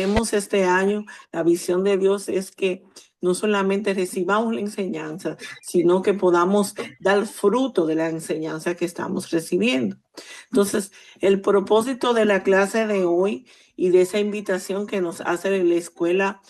queremos este año, la visión de Dios es que no solamente recibamos la enseñanza, sino que podamos dar fruto de la enseñanza que estamos recibiendo. Entonces, el propósito de la clase de hoy y de esa invitación que nos hace la escuela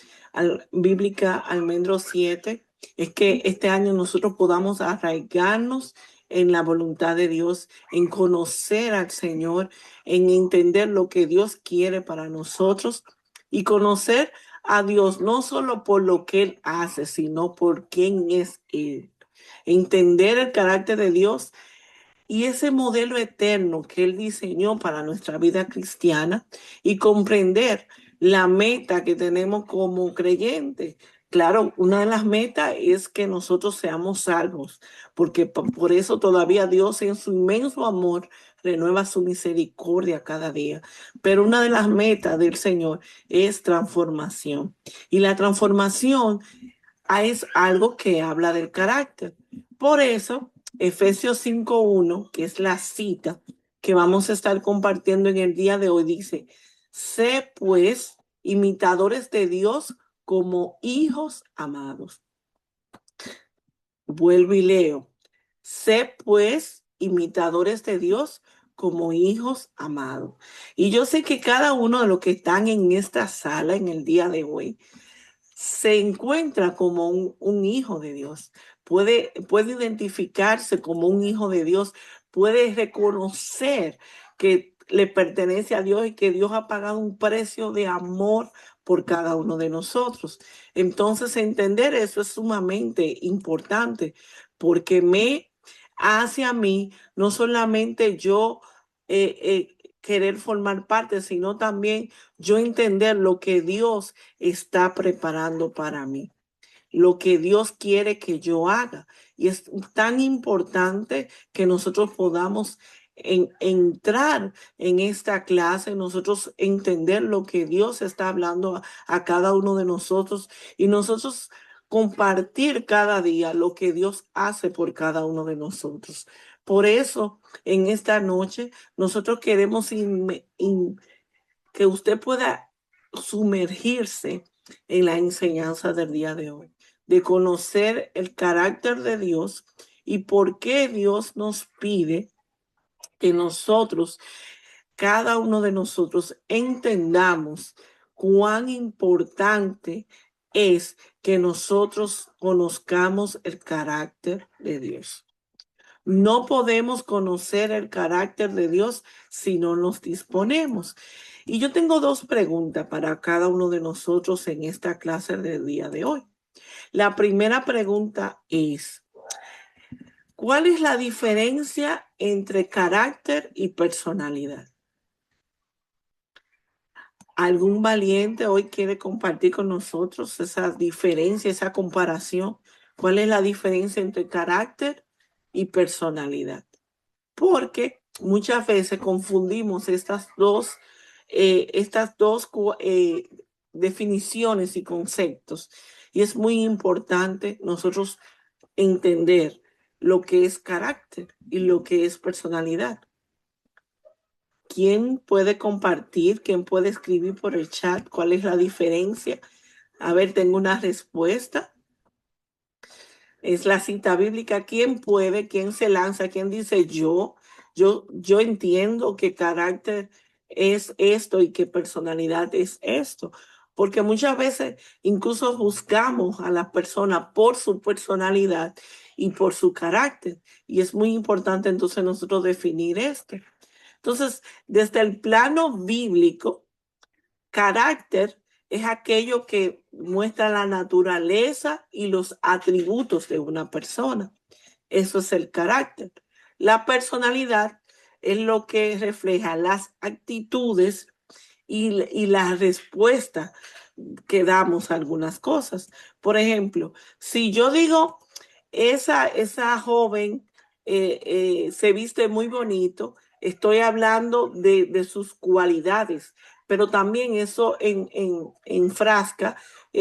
bíblica Almendro 7 es que este año nosotros podamos arraigarnos en la voluntad de Dios, en conocer al Señor, en entender lo que Dios quiere para nosotros y conocer a Dios no solo por lo que Él hace, sino por quién es Él. Entender el carácter de Dios y ese modelo eterno que Él diseñó para nuestra vida cristiana y comprender la meta que tenemos como creyentes. Claro, una de las metas es que nosotros seamos salvos, porque por eso todavía Dios en su inmenso amor renueva su misericordia cada día. Pero una de las metas del Señor es transformación. Y la transformación es algo que habla del carácter. Por eso, Efesios 5:1, que es la cita que vamos a estar compartiendo en el día de hoy, dice, sé pues imitadores de Dios como hijos amados. Vuelvo y leo, sé pues imitadores de Dios como hijos amados. Y yo sé que cada uno de los que están en esta sala en el día de hoy, se encuentra como un hijo de Dios, puede identificarse como un hijo de Dios, puede reconocer que le pertenece a Dios y que Dios ha pagado un precio de amor por cada uno de nosotros. Entonces, entender eso es sumamente importante porque me hace a mí no solamente yo querer formar parte, sino también yo entender lo que Dios está preparando para mí, lo que Dios quiere que yo haga. Y es tan importante que nosotros podamos entrar en esta clase, nosotros entender lo que Dios está hablando a cada uno de nosotros y nosotros compartir cada día lo que Dios hace por cada uno de nosotros. Por eso, en esta noche, nosotros queremos que usted pueda sumergirse en la enseñanza del día de hoy, de conocer el carácter de Dios y por qué Dios nos pide que nosotros, cada uno de nosotros, entendamos cuán importante es que nosotros conozcamos el carácter de Dios. No podemos conocer el carácter de Dios si no nos disponemos. Y yo tengo dos preguntas para cada uno de nosotros en esta clase del día de hoy. La primera pregunta es, ¿cuál es la diferencia entre carácter y personalidad? ¿Algún valiente hoy quiere compartir con nosotros esa diferencia, esa comparación? ¿Cuál es la diferencia entre carácter y personalidad? Porque muchas veces confundimos estas dos definiciones y conceptos. Y es muy importante nosotros entender lo que es carácter y lo que es personalidad. ¿Quién puede compartir? ¿Quién puede escribir por el chat? ¿Cuál es la diferencia? A ver, tengo una respuesta. Es la cita bíblica. ¿Quién puede? ¿Quién se lanza? ¿Quién dice yo? Yo entiendo que carácter es esto y que personalidad es esto. Porque muchas veces incluso juzgamos a la persona por su personalidad y por su carácter. Y es muy importante entonces nosotros definir esto. Entonces, desde el plano bíblico, carácter es aquello que muestra la naturaleza y los atributos de una persona. Eso es el carácter. La personalidad es lo que refleja las actitudes y la respuesta que damos a algunas cosas. Por ejemplo, si yo digo, esa joven se viste muy bonito, estoy hablando de sus cualidades, pero también eso enfrasca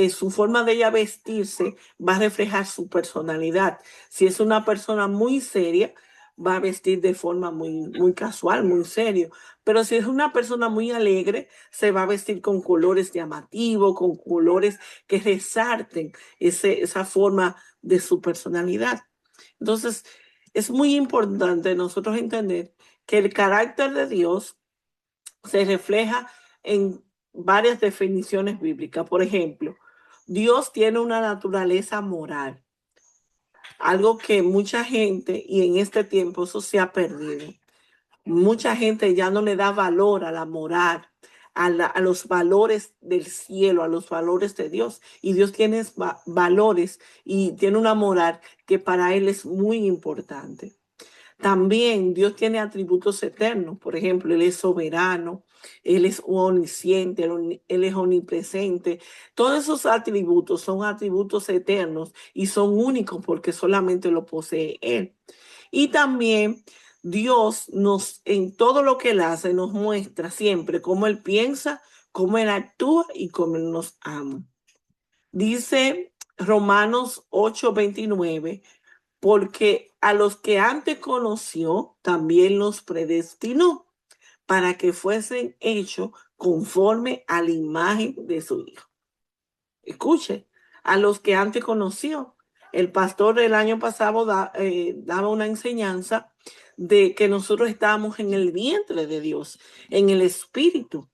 su forma de ella vestirse, va a reflejar su personalidad. Si es una persona muy seria, va a vestir de forma muy casual, muy serio. Pero si es una persona muy alegre, se va a vestir con colores llamativos, con colores que resalten esa forma de su personalidad. Entonces, es muy importante nosotros entender que el carácter de Dios se refleja en varias definiciones bíblicas. Por ejemplo, Dios tiene una naturaleza moral, algo que mucha gente, y en este tiempo eso se ha perdido. Mucha gente ya no le da valor a la moral, a los valores del cielo, a los valores de Dios. Y Dios tiene valores y tiene una moral que para Él es muy importante. También Dios tiene atributos eternos. Por ejemplo, Él es soberano, Él es omnisciente, Él es omnipresente. Todos esos atributos son atributos eternos y son únicos porque solamente lo posee Él. Y también Dios en todo lo que Él hace, nos muestra siempre cómo Él piensa, cómo Él actúa y cómo Él nos ama. Dice Romanos 8:29, porque a los que antes conoció, también los predestinó para que fuesen hechos conforme a la imagen de su Hijo. Escuche, a los que antes conoció. El pastor el año pasado daba una enseñanza de que nosotros estábamos en el vientre de Dios, en el espíritu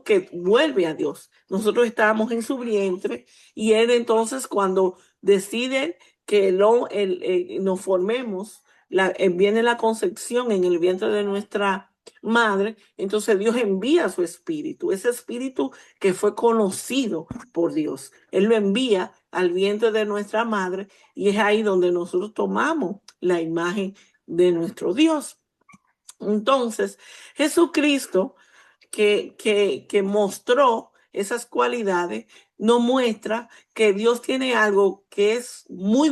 que vuelve a Dios. Nosotros estábamos en su vientre y Él entonces cuando decide que nos formemos, viene la concepción en el vientre de nuestra madre, entonces Dios envía su espíritu, ese espíritu que fue conocido por Dios. Él lo envía al vientre de nuestra madre y es ahí donde nosotros tomamos la imagen de nuestro Dios. Entonces, Jesucristo que mostró esas cualidades, nos muestra que Dios tiene algo que es muy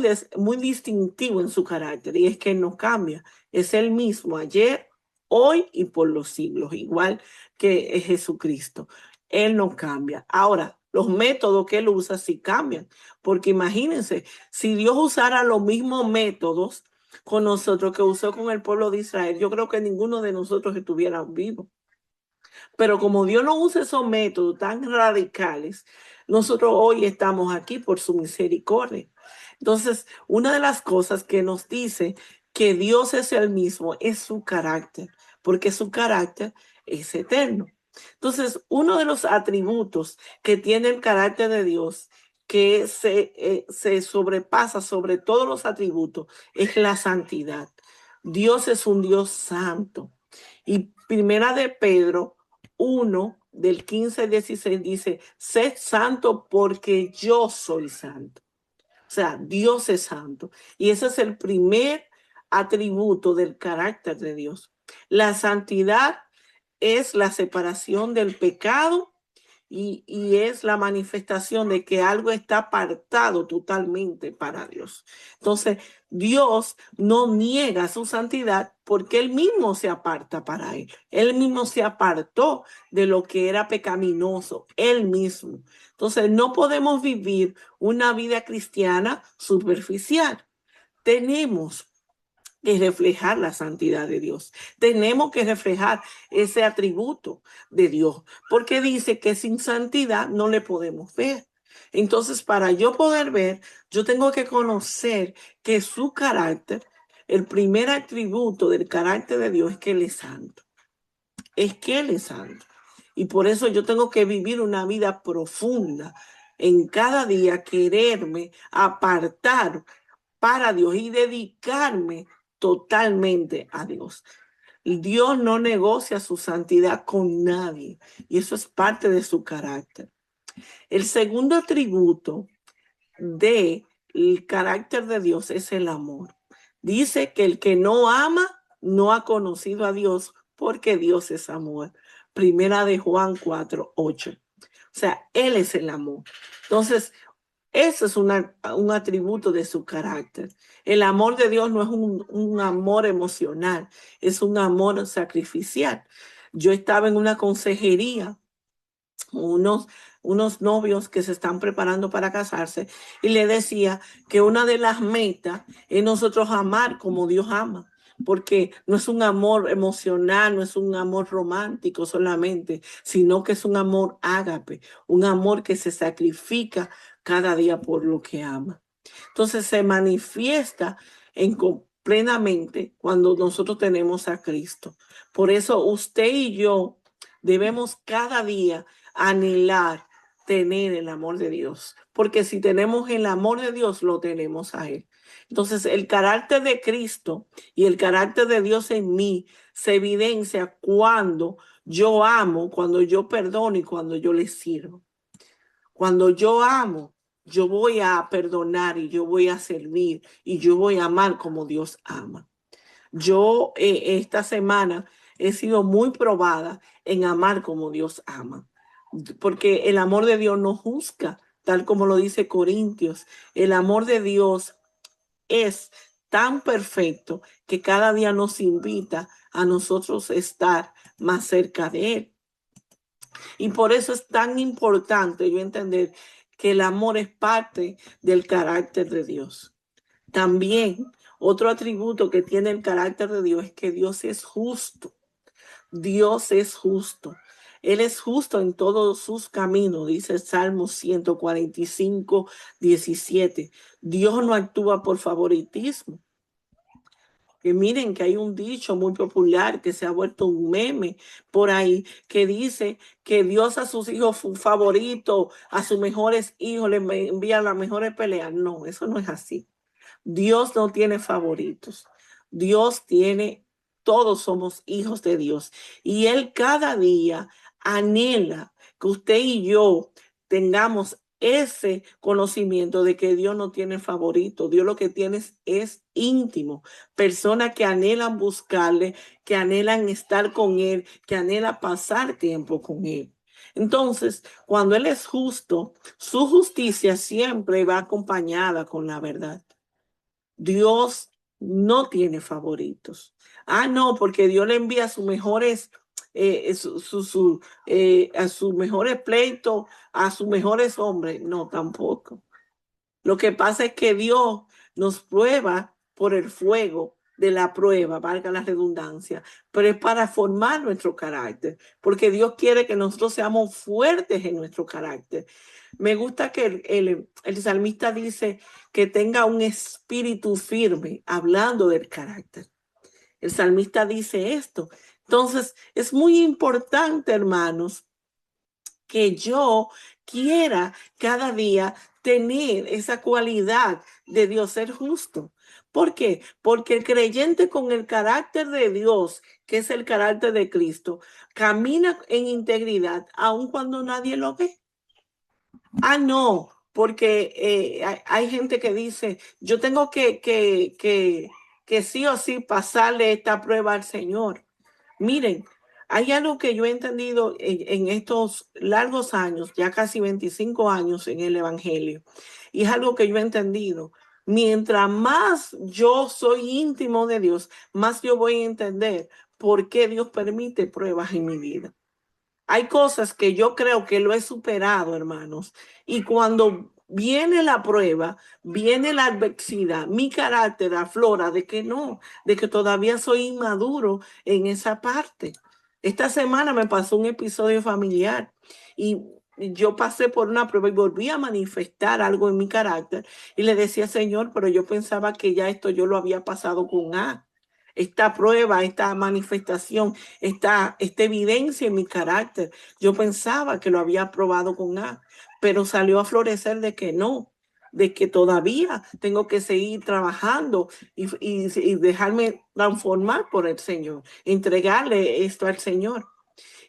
distintivo en su carácter y es que Él no cambia. Es Él mismo ayer, hoy y por los siglos, igual que Jesucristo. Él no cambia. Ahora, los métodos que Él usa sí cambian, porque imagínense, si Dios usara los mismos métodos con nosotros que usó con el pueblo de Israel, yo creo que ninguno de nosotros estuviera vivo. Pero como Dios no usa esos métodos tan radicales, nosotros hoy estamos aquí por su misericordia. Entonces, una de las cosas que nos dice que Dios es el mismo es su carácter, porque su carácter es eterno. Entonces, uno de los atributos que tiene el carácter de Dios que se sobrepasa sobre todos los atributos es la santidad. Dios es un Dios santo. Y primera de Pedro 1, del 15 al 16 dice, sed santo porque yo soy santo. O sea, Dios es santo. Y ese es el primer atributo del carácter de Dios. La santidad es la separación del pecado y es la manifestación de que algo está apartado totalmente para Dios. Entonces, Dios no niega su santidad porque Él mismo se aparta para Él. Él mismo se apartó de lo que era pecaminoso, Él mismo. Entonces, no podemos vivir una vida cristiana superficial. Tenemos que reflejar la santidad de Dios. Tenemos que reflejar ese atributo de Dios, porque dice que sin santidad no le podemos ver. Entonces, para yo poder ver, yo tengo que conocer que su carácter, el primer atributo del carácter de Dios es que Él es santo. Es que Él es santo. Y por eso yo tengo que vivir una vida profunda en cada día, quererme apartar para Dios y dedicarme totalmente a Dios. Dios no negocia su santidad con nadie y eso es parte de su carácter. El segundo atributo del carácter de Dios es el amor. Dice que el que no ama no ha conocido a Dios porque Dios es amor. Primera de Juan 4:8. O sea, Él es el amor. Entonces, eso es un atributo de su carácter. El amor de Dios no es un amor emocional, es un amor sacrificial. Yo estaba en una consejería, unos novios que se están preparando para casarse, y le decía que una de las metas es nosotros amar como Dios ama. porque no es un amor emocional, no es un amor romántico solamente, sino que es un amor ágape, un amor que se sacrifica cada día por lo que ama. Entonces se manifiesta plenamente cuando nosotros tenemos a Cristo. Por eso usted y yo debemos cada día anhelar tener el amor de Dios, porque si tenemos el amor de Dios, lo tenemos a Él. Entonces, el carácter de Cristo y el carácter de Dios en mí se evidencia cuando yo amo, cuando yo perdono y cuando yo le sirvo. Cuando yo amo, yo voy a perdonar y yo voy a servir y yo voy a amar como Dios ama. Yo esta semana he sido muy probada en amar como Dios ama, porque el amor de Dios no juzga, tal como lo dice Corintios. El amor de Dios es tan perfecto que cada día nos invita a nosotros estar más cerca de Él. Y por eso es tan importante yo entender que el amor es parte del carácter de Dios. También otro atributo que tiene el carácter de Dios es que Dios es justo. Dios es justo. Él es justo en todos sus caminos, dice el Salmo 145, 17. Dios no actúa por favoritismo. Que miren que hay un dicho muy popular que se ha vuelto un meme por ahí que dice que Dios a sus hijos favoritos, a sus mejores hijos les envía las mejores peleas. No, eso no es así. Dios no tiene favoritos. Dios tiene, todos somos hijos de Dios. Y Él cada día anhela que usted y yo tengamos ese conocimiento de que Dios no tiene favorito. Dios lo que tiene es íntimo. Personas que anhelan buscarle, que anhelan estar con Él, que anhelan pasar tiempo con Él. Entonces, cuando Él es justo, su justicia siempre va acompañada con la verdad. Dios no tiene favoritos. Ah, no, porque Dios le envía a sus mejores, a sus mejores pleitos, a sus mejores hombres. No, tampoco. Lo que pasa es que Dios nos prueba por el fuego de la prueba, valga la redundancia, pero es para formar nuestro carácter, porque Dios quiere que nosotros seamos fuertes en nuestro carácter. Me gusta que el salmista dice que tenga un espíritu firme, hablando del carácter. El salmista dice esto. Entonces, es muy importante, hermanos, que yo quiera cada día tener esa cualidad de Dios ser justo. ¿Por qué? Porque el creyente con el carácter de Dios, que es el carácter de Cristo, camina en integridad aun cuando nadie lo ve. Ah, no, porque hay gente que dice, yo tengo que sí o sí pasarle esta prueba al Señor. Miren, hay algo que yo he entendido en estos largos años, ya casi 25 años en el Evangelio, y es algo que yo he entendido. Mientras más yo soy íntimo de Dios, más yo voy a entender por qué Dios permite pruebas en mi vida. Hay cosas que yo creo que lo he superado, hermanos, y cuando viene la prueba, viene la adversidad, mi carácter aflora de que no, de que todavía soy inmaduro en esa parte. Esta semana me pasó un episodio familiar y yo pasé por una prueba y volví a manifestar algo en mi carácter y le decía, Señor, pero yo pensaba que ya esto yo lo había pasado con A. Esta prueba, esta manifestación, esta evidencia en mi carácter. Yo pensaba que lo había probado con A, pero salió a florecer de que no, de que todavía tengo que seguir trabajando y dejarme transformar por el Señor, entregarle esto al Señor.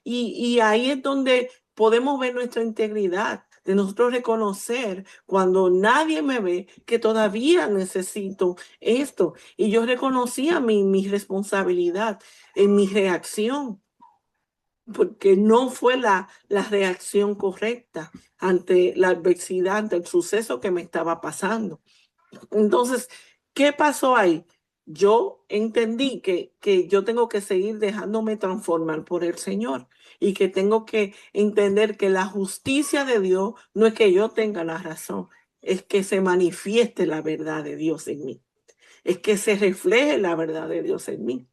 Y ahí es donde podemos ver nuestra integridad, de nosotros reconocer cuando nadie me ve que todavía necesito esto. Y yo reconocía mi responsabilidad en mi reacción, porque no fue la reacción correcta ante la adversidad, ante el suceso que me estaba pasando. Entonces, ¿qué pasó ahí? Yo entendí que yo tengo que seguir dejándome transformar por el Señor y que tengo que entender que la justicia de Dios no es que yo tenga la razón, es que se manifieste la verdad de Dios en mí. es que se refleje la verdad de Dios en mí.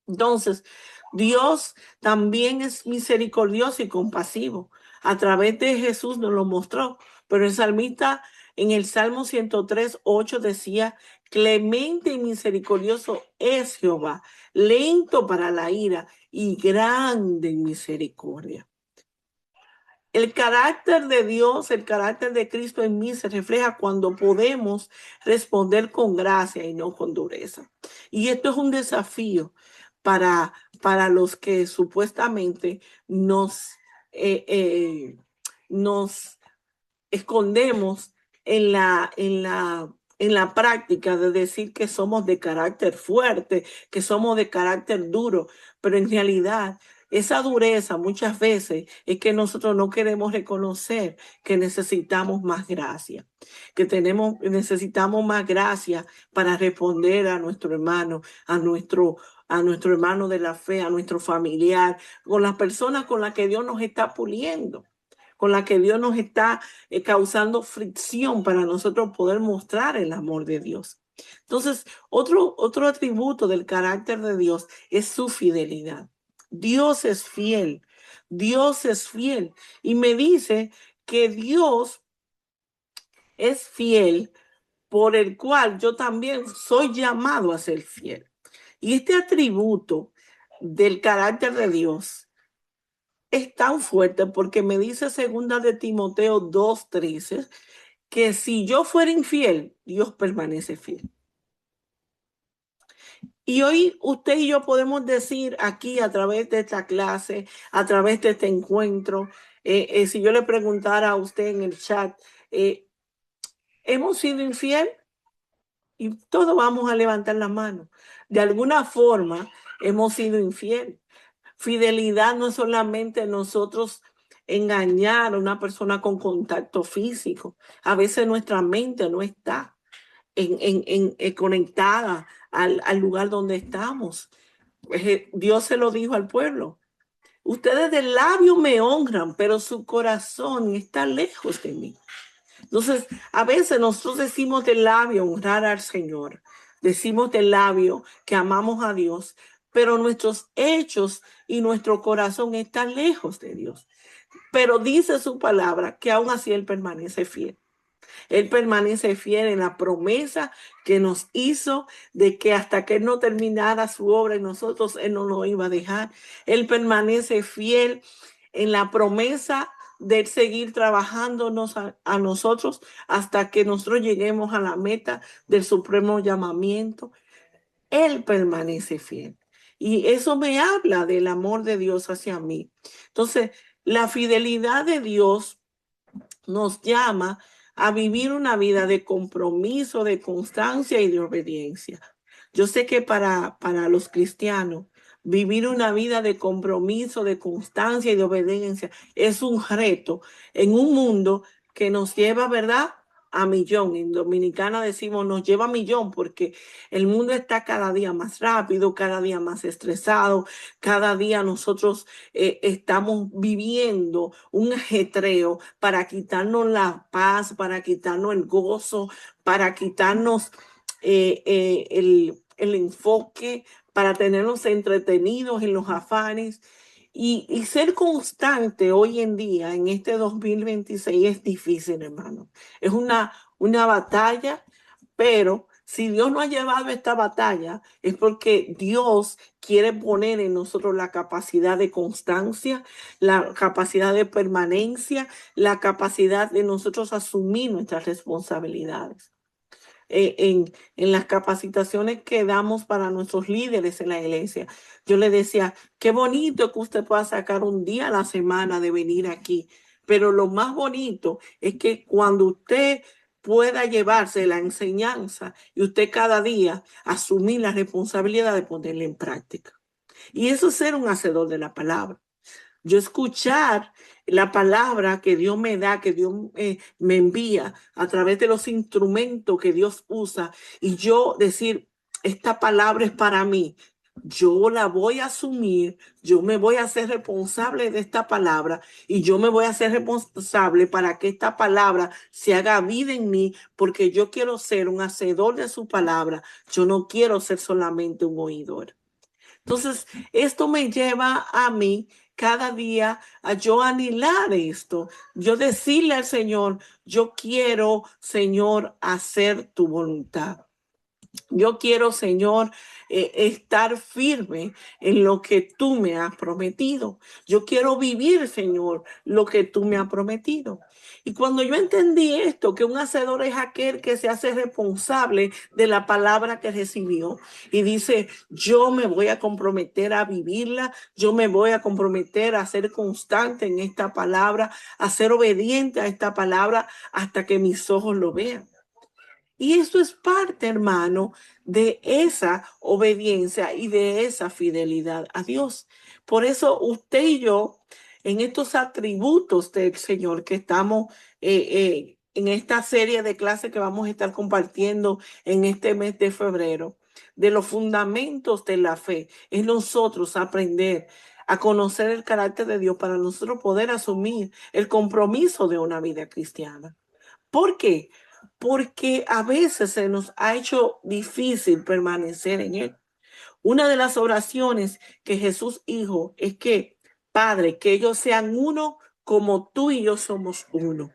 Entonces, Dios también es misericordioso y compasivo. A través de Jesús nos lo mostró, pero el salmista en el Salmo 103:8 decía, clemente y misericordioso es Jehová, lento para la ira y grande en misericordia. El carácter de Dios, el carácter de Cristo en mí se refleja cuando podemos responder con gracia y no con dureza. Y esto es un desafío para, para los que supuestamente eh, eh, nos escondemos en la práctica de decir que somos de carácter fuerte, que somos de carácter duro, pero en realidad esa dureza muchas veces es que nosotros no queremos reconocer que necesitamos más gracia, que necesitamos más gracia para responder a nuestro hermano, a nuestro hermano de la fe, a nuestro familiar, con las personas con las que Dios nos está puliendo, con la que Dios nos está causando fricción para nosotros poder mostrar el amor de Dios. Entonces, otro atributo del carácter de Dios es su fidelidad. Dios es fiel, Dios es fiel. Y me dice que Dios es fiel, por el cual yo también soy llamado a ser fiel. Y este atributo del carácter de Dios es tan fuerte porque me dice segunda de Timoteo 2:13 que si yo fuera infiel, Dios permanece fiel. Y hoy usted y yo podemos decir aquí a través de esta clase, a través de este encuentro, si yo le preguntara a usted en el chat, ¿hemos sido infiel? Y todos vamos a levantar la mano. De alguna forma hemos sido infiel. Fidelidad no es solamente nosotros engañar a una persona con contacto físico. A veces nuestra mente no está conectada al lugar donde estamos. Dios se lo dijo al pueblo. Ustedes de labio me honran, pero su corazón está lejos de mí. Entonces, a veces nosotros decimos de labio honrar al Señor, decimos de labio que amamos a Dios, pero nuestros hechos y nuestro corazón están lejos de Dios. Pero dice su palabra que aún así Él permanece fiel. Él permanece fiel en la promesa que nos hizo de que hasta que Él no terminara su obra en nosotros, Él no nos iba a dejar. Él permanece fiel en la promesa de seguir trabajándonos a nosotros hasta que nosotros lleguemos a la meta del supremo llamamiento. Él permanece fiel. Y eso me habla del amor de Dios hacia mí. Entonces, la fidelidad de Dios nos llama a vivir una vida de compromiso, de constancia y de obediencia. Yo sé que para los cristianos, vivir una vida de compromiso, de constancia y de obediencia es un reto en un mundo que nos lleva, ¿verdad?, a millón. En Dominicana decimos nos lleva a millón porque el mundo está cada día más rápido, cada día más estresado, cada día nosotros estamos viviendo un ajetreo para quitarnos la paz, para quitarnos el gozo, para quitarnos el enfoque, para tenernos entretenidos en los afanes. Y ser constante hoy en día, en este 2026, es difícil, hermano. Es una batalla, pero si Dios no ha llevado esta batalla, es porque Dios quiere poner en nosotros la capacidad de constancia, la capacidad de permanencia, la capacidad de nosotros asumir nuestras responsabilidades. En las capacitaciones que damos para nuestros líderes en la iglesia, yo le decía, qué bonito que usted pueda sacar un día a la semana de venir aquí, pero lo más bonito es que cuando usted pueda llevarse la enseñanza y usted cada día asumir la responsabilidad de ponerla en práctica. Y eso es ser un hacedor de la palabra. Yo escuchar la palabra que Dios me da, que Dios me envía a través de los instrumentos que Dios usa y yo decir, esta palabra es para mí. yo la voy a asumir, yo me voy a hacer responsable de esta palabra y yo me voy a hacer responsable para que esta palabra se haga vida en mí, porque yo quiero ser un hacedor de su palabra, yo no quiero ser solamente un oidor. Entonces, esto me lleva a mí cada día a yo anhelar esto, yo decirle al Señor, yo quiero, Señor, hacer tu voluntad. Yo quiero, Señor, estar firme en lo que tú me has prometido. Yo quiero vivir, Señor, lo que tú me has prometido. Y cuando yo entendí esto, que un hacedor es aquel que se hace responsable de la palabra que recibió y dice, yo me voy a comprometer a vivirla, yo me voy a comprometer a ser constante en esta palabra, a ser obediente a esta palabra hasta que mis ojos lo vean. Y eso es parte, hermano, de esa obediencia y de esa fidelidad a Dios. Por eso usted y yo, en estos atributos del Señor que estamos en esta serie de clases que vamos a estar compartiendo en este mes de febrero, de los fundamentos de la fe, es nosotros aprender a conocer el carácter de Dios para nosotros poder asumir el compromiso de una vida cristiana. ¿Por qué? Porque a veces se nos ha hecho difícil permanecer en Él. Una de las oraciones que Jesús dijo es que, Padre, que ellos sean uno como tú y yo somos uno.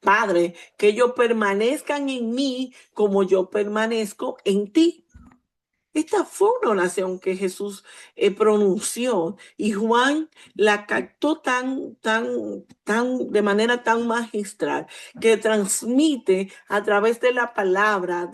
Padre, que ellos permanezcan en mí como yo permanezco en ti. Esta fue una oración que Jesús pronunció y Juan la captó de manera tan magistral que transmite a través de la palabra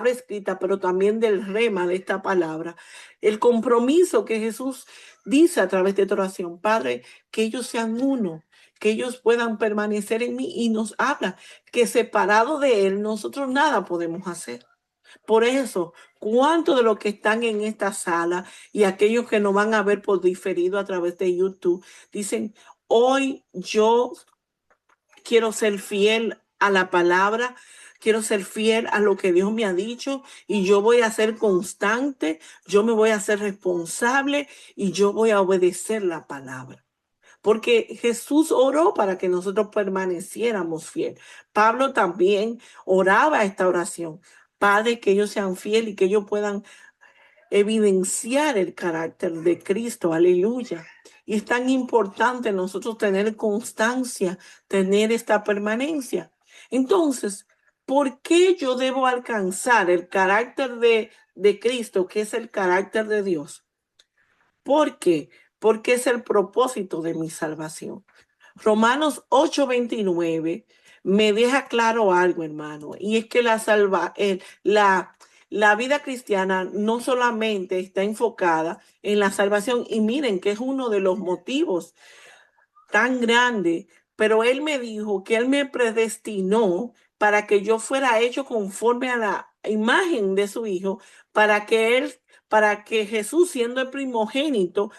escrita, pero también del rema de esta palabra, el compromiso que Jesús dice a través de esta oración. Padre, que ellos sean uno, que ellos puedan permanecer en mí y nos habla que separado de Él nosotros nada podemos hacer. Por eso, ¿cuántos de los que están en esta sala y aquellos que nos van a ver por diferido a través de YouTube dicen, hoy yo quiero ser fiel a la palabra, quiero ser fiel a lo que Dios me ha dicho y yo voy a ser constante, yo me voy a ser responsable y yo voy a obedecer la palabra? Porque Jesús oró para que nosotros permaneciéramos fieles. Pablo también oraba esta oración. Padre, que ellos sean fieles y que ellos puedan evidenciar el carácter de Cristo. Aleluya. Y es tan importante nosotros tener constancia, tener esta permanencia. Entonces, ¿por qué yo debo alcanzar el carácter de Cristo, que es el carácter de Dios? ¿Por qué? Porque es el propósito de mi salvación. Romanos 8:29 me deja claro algo, hermano, y es que la vida cristiana no solamente está enfocada en la salvación, y miren que es uno de los motivos tan grande, pero él me dijo que él me predestinó para que yo fuera hecho conforme a la imagen de su hijo, para que Jesús, siendo el primogénito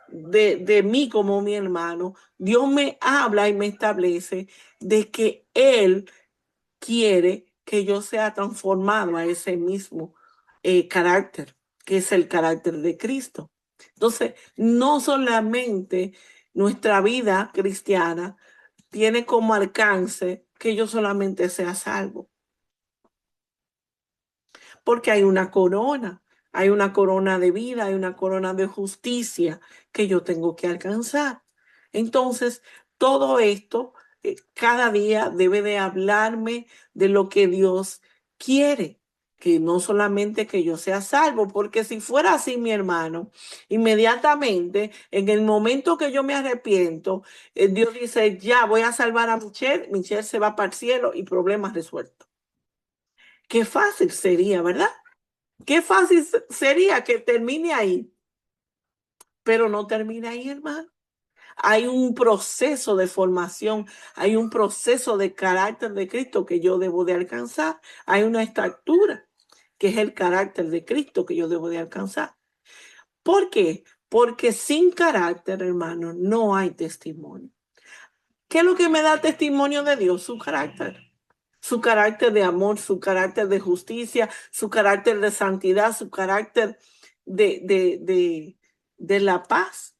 de mí como mi hermano, Dios me habla y me establece de que él quiere que yo sea transformado a ese mismo carácter, que es el carácter de Cristo. Entonces, no solamente nuestra vida cristiana tiene como alcance que yo solamente sea salvo, porque hay una corona de vida, hay una corona de justicia que yo tengo que alcanzar. Entonces, todo esto cada día debe de hablarme de lo que Dios quiere, que no solamente que yo sea salvo, porque si fuera así, mi hermano, inmediatamente, en el momento que yo me arrepiento, Dios dice, ya voy a salvar a Michelle, Michelle se va para el cielo y problemas resueltos. Qué fácil sería, ¿verdad? Qué fácil sería que termine ahí, pero no termina ahí, hermano. Hay un proceso de formación, hay un proceso de carácter de Cristo que yo debo de alcanzar. Hay una estructura que es el carácter de Cristo que yo debo de alcanzar. ¿Por qué? Porque sin carácter, hermano, no hay testimonio. ¿Qué es lo que me da testimonio de Dios? Su carácter. Su carácter de amor, su carácter de justicia, su carácter de santidad, su carácter de, de, de, de la paz,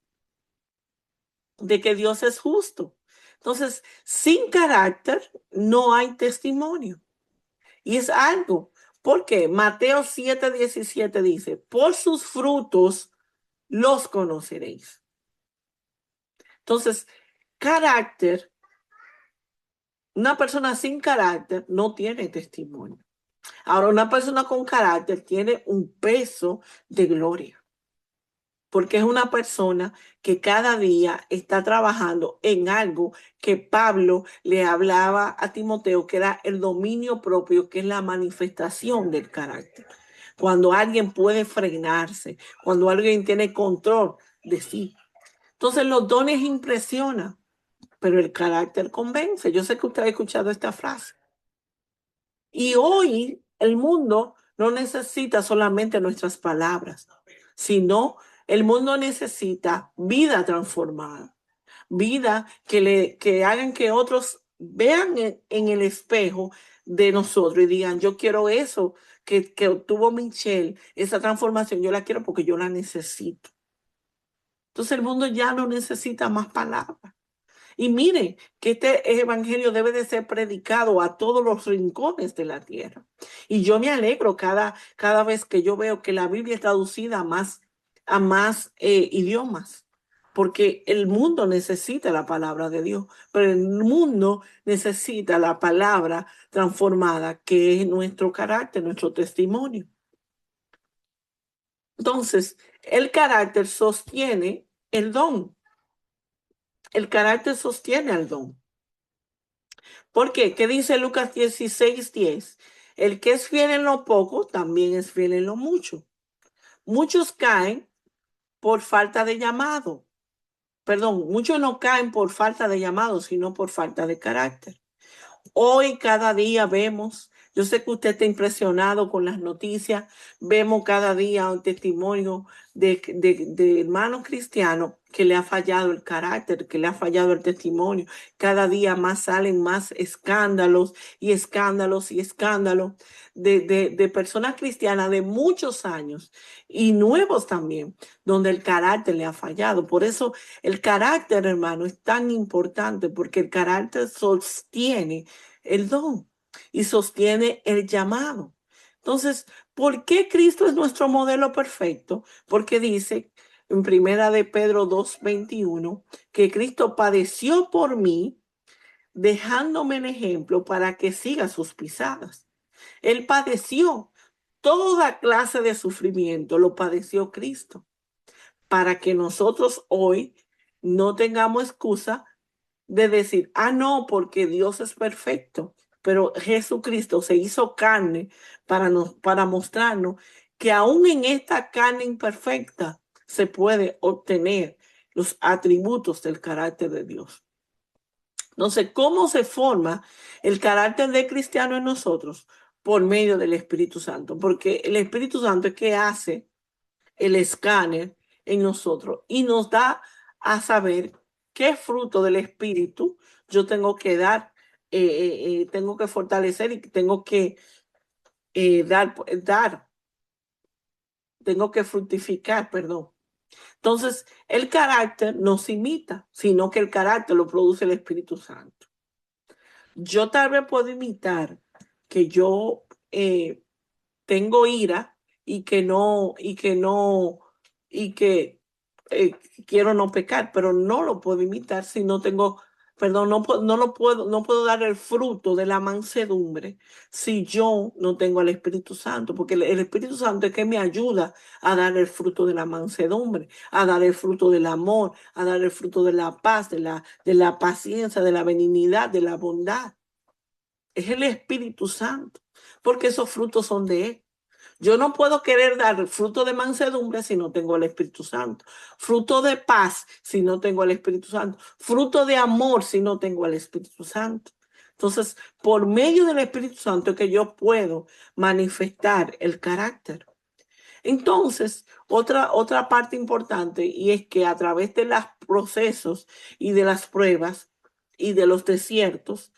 de que Dios es justo. Entonces, sin carácter no hay testimonio. Y es algo, porque Mateo 7:17 dice, por sus frutos los conoceréis. Entonces, carácter, una persona sin carácter no tiene testimonio. Ahora, una persona con carácter tiene un peso de gloria, porque es una persona que cada día está trabajando en algo que Pablo le hablaba a Timoteo, que era el dominio propio, que es la manifestación del carácter. Cuando alguien puede frenarse, cuando alguien tiene control de sí. Entonces los dones impresionan, pero el carácter convence. Yo sé que usted ha escuchado esta frase. Y hoy el mundo no necesita solamente nuestras palabras, sino el mundo necesita vida transformada, vida que hagan que otros vean en el espejo de nosotros y digan, yo quiero eso que obtuvo Michelle, esa transformación, yo la quiero porque yo la necesito. Entonces el mundo ya no necesita más palabras. Y mire que este evangelio debe de ser predicado a todos los rincones de la tierra. Y yo me alegro cada vez que yo veo que la Biblia es traducida a más idiomas, porque el mundo necesita la palabra de Dios, pero el mundo necesita la palabra transformada, que es nuestro carácter, nuestro testimonio. Entonces, el carácter sostiene el don. El carácter sostiene al don. ¿Por qué? ¿Qué dice Lucas 16:10? El que es fiel en lo poco, también es fiel en lo mucho. Muchos caen por falta de llamado. Perdón, muchos no caen por falta de llamado, sino por falta de carácter. Hoy cada día vemos, yo sé que usted está impresionado con las noticias, vemos cada día un testimonio de hermanos cristianos que le ha fallado el carácter, que le ha fallado el testimonio. Cada día más salen más escándalos y escándalos y escándalos de personas cristianas de muchos años y nuevos también, donde el carácter le ha fallado. Por eso el carácter, hermano, es tan importante, porque el carácter sostiene el don y sostiene el llamado. Entonces, ¿por qué Cristo es nuestro modelo perfecto? Porque dice en primera de Pedro 2:21 que Cristo padeció por mí, dejándome el ejemplo para que siga sus pisadas. Él padeció toda clase de sufrimiento, lo padeció Cristo, para que nosotros hoy no tengamos excusa de decir, no, porque Dios es perfecto, pero Jesucristo se hizo carne para mostrarnos que aún en esta carne imperfecta se puede obtener los atributos del carácter de Dios. Entonces, ¿cómo se forma el carácter de cristiano en nosotros? Por medio del Espíritu Santo, porque el Espíritu Santo es que hace el escáner en nosotros y nos da a saber qué fruto del Espíritu yo tengo que dar, tengo que fortalecer y tengo que dar, tengo que fructificar, perdón. Entonces, el carácter no se imita, sino que el carácter lo produce el Espíritu Santo. Yo tal vez puedo imitar que yo tengo ira y que eh, quiero no pecar, pero no lo puedo imitar si no tengo, perdón, no puedo dar el fruto de la mansedumbre si yo no tengo al Espíritu Santo, porque el Espíritu Santo es que me ayuda a dar el fruto de la mansedumbre, a dar el fruto del amor, a dar el fruto de la paz, de la paciencia, de la benignidad, de la bondad. Es el Espíritu Santo, porque esos frutos son de Él. Yo no puedo querer dar fruto de mansedumbre si no tengo el Espíritu Santo. Fruto de paz si no tengo el Espíritu Santo. Fruto de amor si no tengo el Espíritu Santo. Entonces, por medio del Espíritu Santo es que yo puedo manifestar el carácter. Entonces, otra parte importante, y es que a través de los procesos y de las pruebas y de los desiertos,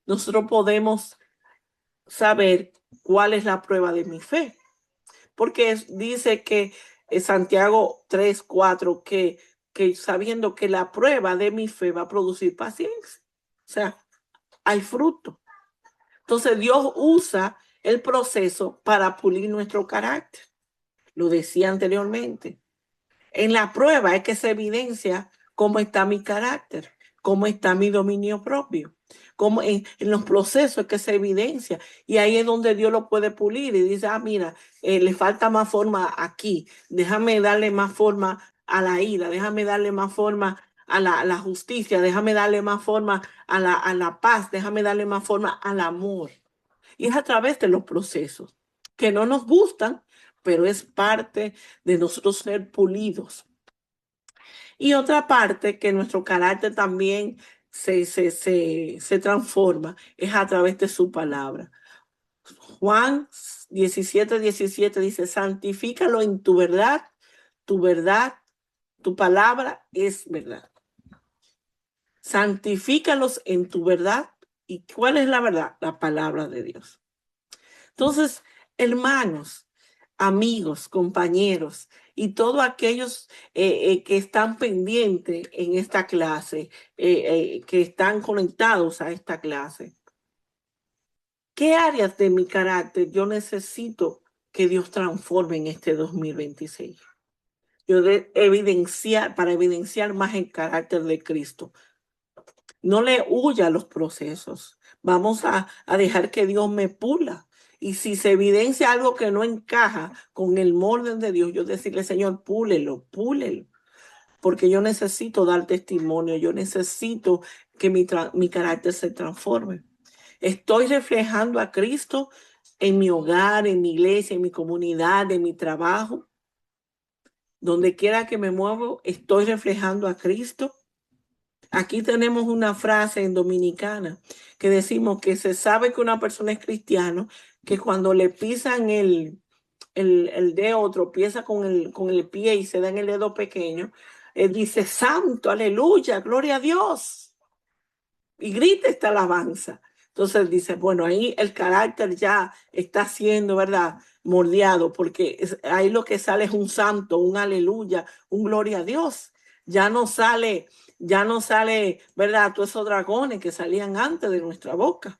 nosotros podemos saber cuál es la prueba de mi fe. porque dice que Santiago 3:4, que sabiendo que la prueba de mi fe va a producir paciencia. O sea, hay fruto. Entonces Dios usa el proceso para pulir nuestro carácter. Lo decía anteriormente. En la prueba es que se evidencia cómo está mi carácter, cómo está mi dominio propio, cómo en los procesos es que se evidencia. Y ahí es donde Dios lo puede pulir y dice, mira, le falta más forma aquí, déjame darle más forma a la ira, déjame darle más forma a la justicia, déjame darle más forma a la paz, déjame darle más forma al amor. Y es a través de los procesos que no nos gustan, pero es parte de nosotros ser pulidos. Y otra parte que nuestro carácter también se transforma es a través de su palabra. Juan 17:17 dice, santifícalo en tu verdad, tu palabra es verdad. Santifícalos en tu verdad. ¿Y cuál es la verdad? La palabra de Dios. Entonces, hermanos, amigos, compañeros y todos aquellos que están pendientes en esta clase, que están conectados a esta clase. ¿Qué áreas de mi carácter yo necesito que Dios transforme en este 2026? Para evidenciar más el carácter de Cristo. No le huya a los procesos. Vamos a dejar que Dios me pula. Y si se evidencia algo que no encaja con el orden de Dios, yo decirle, Señor, púlelo, púlelo. Porque yo necesito dar testimonio, yo necesito que mi carácter se transforme. Estoy reflejando a Cristo en mi hogar, en mi iglesia, en mi comunidad, en mi trabajo. Donde quiera que me muevo, estoy reflejando a Cristo. Aquí tenemos una frase en dominicana que decimos que se sabe que una persona es cristiano, que cuando le pisan el dedo, tropieza con el pie y se da en el dedo pequeño, él dice, santo, aleluya, gloria a Dios. Y grita esta alabanza. Entonces dice, bueno, ahí el carácter ya está siendo, ¿verdad?, moldeado, porque ahí lo que sale es un santo, un aleluya, un gloria a Dios. Ya no sale, ¿verdad?, todos esos dragones que salían antes de nuestra boca.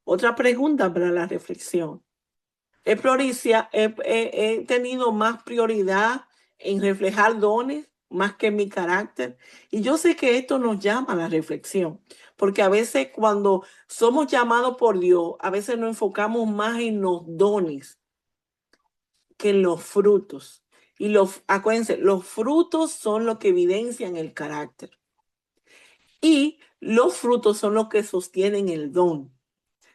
Otra pregunta para la reflexión. He tenido más prioridad en reflejar dones más que en mi carácter. Y yo sé que esto nos llama a la reflexión, porque a veces cuando somos llamados por Dios, a veces nos enfocamos más en los dones que en los frutos. Y acuérdense, los frutos son lo que evidencian el carácter. Y los frutos son los que sostienen el don.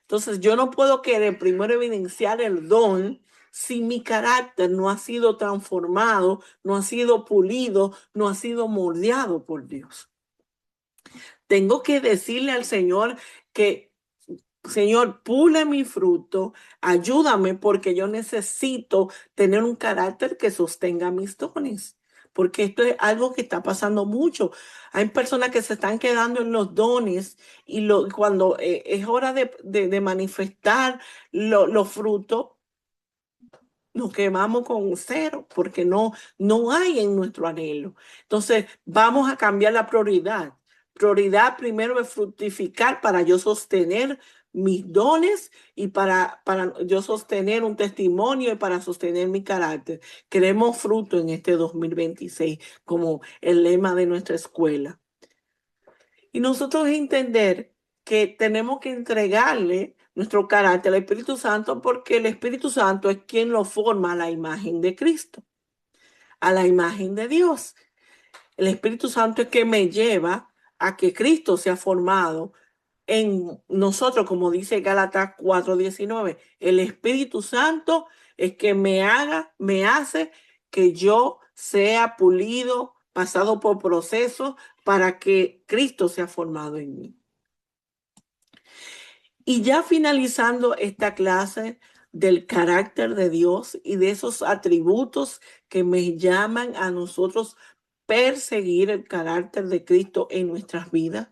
Entonces, yo no puedo querer primero evidenciar el don si mi carácter no ha sido transformado, no ha sido pulido, no ha sido moldeado por Dios. Tengo que decirle al Señor que, Señor, pule mi fruto, ayúdame porque yo necesito tener un carácter que sostenga mis dones. Porque esto es algo que está pasando mucho. Hay personas que se están quedando en los dones y cuando es hora de manifestar los frutos, nos quemamos con cero porque no hay en nuestro anhelo. Entonces, vamos a cambiar la prioridad. Prioridad primero es fructificar para yo sostener mis dones y para yo sostener un testimonio y para sostener mi carácter. Queremos fruto en este 2026, como el lema de nuestra escuela. Y nosotros entender que tenemos que entregarle nuestro carácter al Espíritu Santo porque el Espíritu Santo es quien lo forma a la imagen de Cristo, a la imagen de Dios. El Espíritu Santo es que me lleva a que Cristo sea formado en nosotros, como dice Gálatas 4:19. El Espíritu Santo es que me hace que yo sea pulido, pasado por procesos para que Cristo sea formado en mí. Y ya finalizando esta clase del carácter de Dios y de esos atributos que me llaman a nosotros perseguir el carácter de Cristo en nuestras vidas,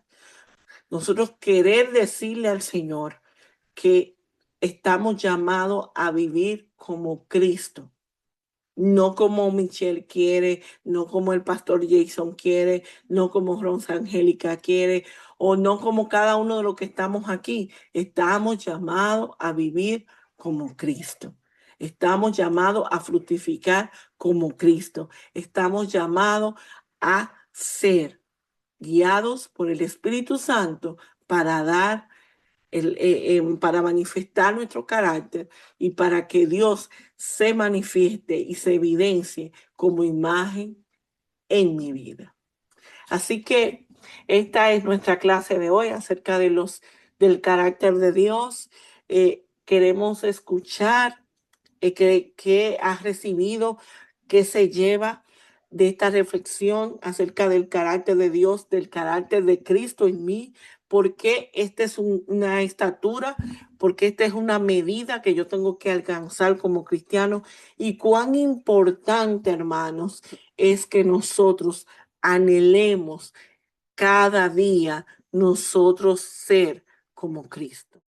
nosotros querer decirle al Señor que estamos llamados a vivir como Cristo. No como Michelle quiere, no como el pastor Jason quiere, no como Rosa Angélica quiere, o no como cada uno de los que estamos aquí. Estamos llamados a vivir como Cristo. Estamos llamados a fructificar como Cristo. Estamos llamados a ser guiados por el Espíritu Santo para dar para manifestar nuestro carácter y para que Dios se manifieste y se evidencie como imagen en mi vida. Así que esta es nuestra clase de hoy acerca del carácter de Dios. Queremos escuchar que has recibido, que se lleva de esta reflexión acerca del carácter de Dios, del carácter de Cristo en mí, porque esta es una estatura, porque esta es una medida que yo tengo que alcanzar como cristiano, y cuán importante, hermanos, es que nosotros anhelemos cada día nosotros ser como Cristo.